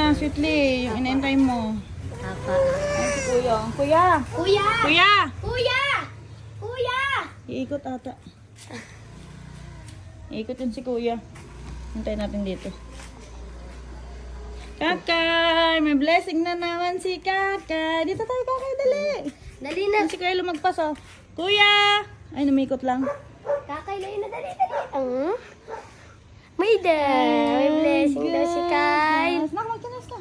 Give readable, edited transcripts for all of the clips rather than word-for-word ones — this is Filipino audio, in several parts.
na, sweetly. Yung inaantay mo. Papa. Ay, si Kuya. Kuya! Kuya! Kuya! Kuya! Kuya! Iikot ata. Iikot yun si Kuya. Hintayin natin dito. Kakay! May blessing na naman si Kakay. Dito tayo, Kakay, dali. Dali na. Si Kuya lumagpas, oh. Kuya! Ay, numikot lang. Kakailayin na, dali. May blessing daw si Kyle. Nak, magkinas ka.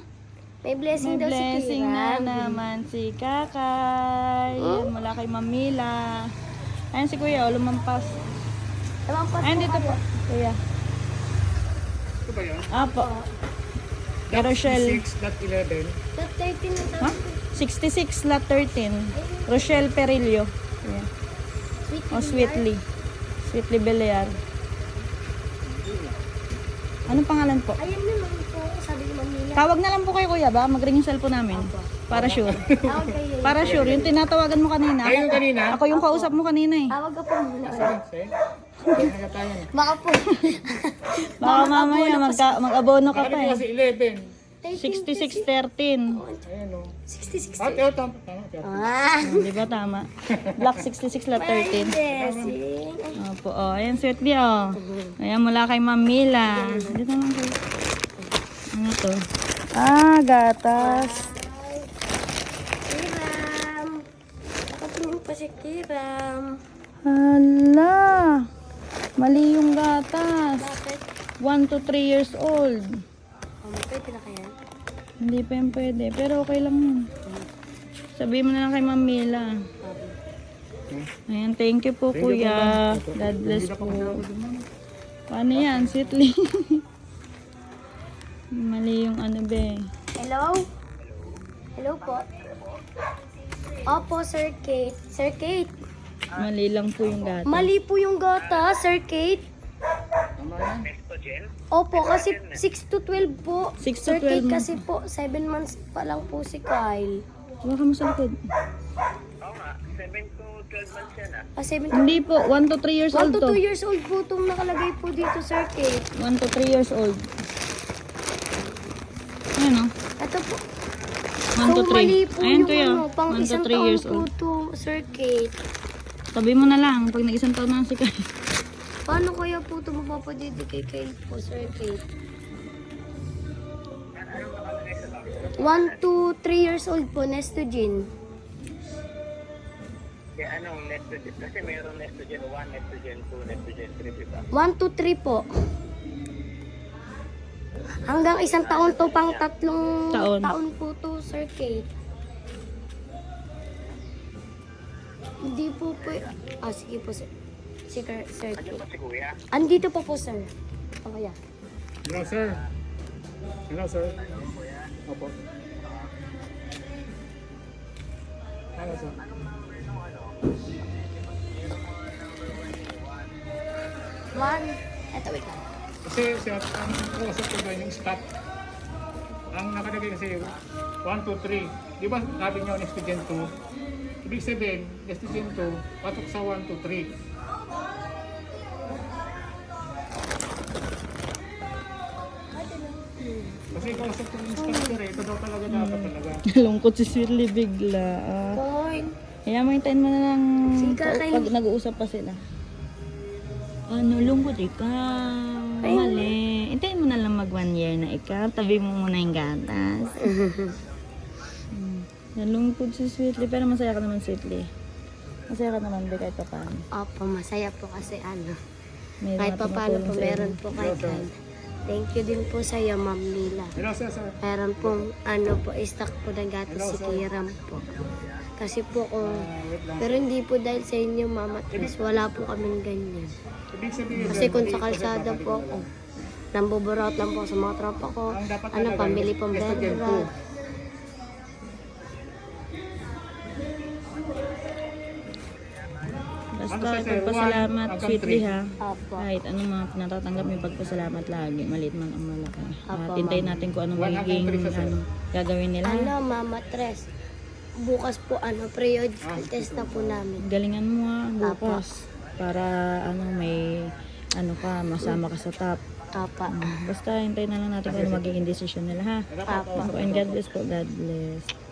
May blessing May daw si blessing na Kira. naman si Kakay. Yan, mula kay Mamila. Ayan si Kuya, oh, lumampas. Lamampas Ayan po dito po. kayo. Kuya. Ito ba yun? Apo. Kay Rochelle. 6.11. Top 13 na daw. Ha? 66 lot 13. Rochelle Perillo. Ayan. Sweet. O, Sweetly. Sweetly Belear. Anong pangalan po? Ayan naman po, sabi ni Mamila. Tawag na lang po kayo, Kuya, ba? Mag-ring yung cellphone namin. Para sure. Tawag kayo. Para sure. Yung tinatawagan mo kanina. Kayo kanina? Ako yung kausap mo kanina eh. Tawag ka po muna. Kaya tayo na. Baka po. Baka mamaya mag-abono ka Bakit pa ito eh. kasi 11? 6613. Ayan o. 66. Ate, o, tama. Tama. Ah. Di ba tama? Block 66 lot 13. Blessing. Opo, oh. Ayan, sweetly, oh. Ayan, mula kay Mamila. Dito naman kayo. Ano to? Ah, gatas. Kiram. Nakatingin pa si Kiram. Hala. Mali yung gatas. Bakit? 1 to 3 years old. Pwede na kaya? Hindi pa yung pwede. Pero okay lang yun. Sabihin mo na lang kay Mamila. Ayan, thank you po, Kuya. God bless po. Paano yan? Sweetly. Mali yung ano, be. Hello? Hello po? Opo, Sir Kate. Sir Kate, Mali lang po yung gatas. mali po yung gata, Sir Kate. Tama yan. Opo, kasi 6 to 12 po. 6 to Sir 12 Kate mo. kasi po, 7 months pa lang po si Kyle. Huwag ka mo sa likod. Ah, 7 to Hindi po, 1 to 3 years 1 old to to. 2 years old po itong nakalagay po dito, Sir Kate. 1 to 3 years old. Ayan o. Ito po. 1 to So, mali 3. po Ayan yung to yun. ano, pang 1 to isang 3 taon years po old. to, Sir Kate. Sabi mo na lang, pag nag-isang taon na si Kai. Paano kaya po ito mapapadidikay kay po, Sir Kate? 1 to 3 years old po, Nestogen. Kaya anong Nestogen? Kasi mayroong Nestogen 1, Nestogen 2, Nestogen 3, diba? 1 to 3 po. Hanggang isang taon to, pang 3 taon po to, Sir Kate. Hindi po po. Ah, sige po, Sir. Sige, Sir Ano ba Kate. si Kuya? Andito po po, Sir. O kaya. Hello, sir. Hello, sir. Opo. Hello, sir. One. Eto, wait lang. Kasi, sir, ang kausap ko ba yung stop? Ang nakalagay kasi 1, 2, 3. Di ba sabi niyo next to Gen 2? Ibig sabihin, next to Gen 2, patok sa 1, 2, 3. Kasi kausap ko yung instructor eh, ito daw talaga dapat talaga. Lungkot si Sweetly bigla. Point. Kaya mo hintayin mo na lang Sige, Kay. pag nag-uusap pa sila. Ano, lungkot ikaw. Mali. Hintayin mo na lang mag 1 year na ikaw. Tabi mo muna yung gatas. Nalungkot si Sweetly. Pero masaya ka naman, Sweetly. Masaya ka naman, di kahit pa paano. Opo, masaya po kasi ano. May Kahit mga pa paano po, tumutulong sa'yo. meron po kay Kyle. Thank you din po sa iyo, Ma'am Mila. Hello, sir, sir. Meron pong ano po, stock po ng gatas si Kiram po. Kasi po kung, pero hindi po dahil sa inyo, Mama Tres, wala po kaming ganyan. Ibig sabihin, Kasi kung sa kalsada po ako, nambuburot lang po sa mga tropa ko, ano, pamili pong berra. Basta pagpasalamat, Sweetly ha. Apo. Kahit ano mga pinatatanggap yung pagpasalamat lagi, maliit man ang malaki. Apo, Tintayin natin kung anong magiging ano, gagawin nila. Ano, Mama Tres, bukas po, ano, periodical test na po namin. Galingan mo ha, bukas. Para ano, may ano ka, masama ka sa top. Apa. Basta hintayin na lang natin kung ano magiging decision nila ha. Apa. And God bless po. God bless.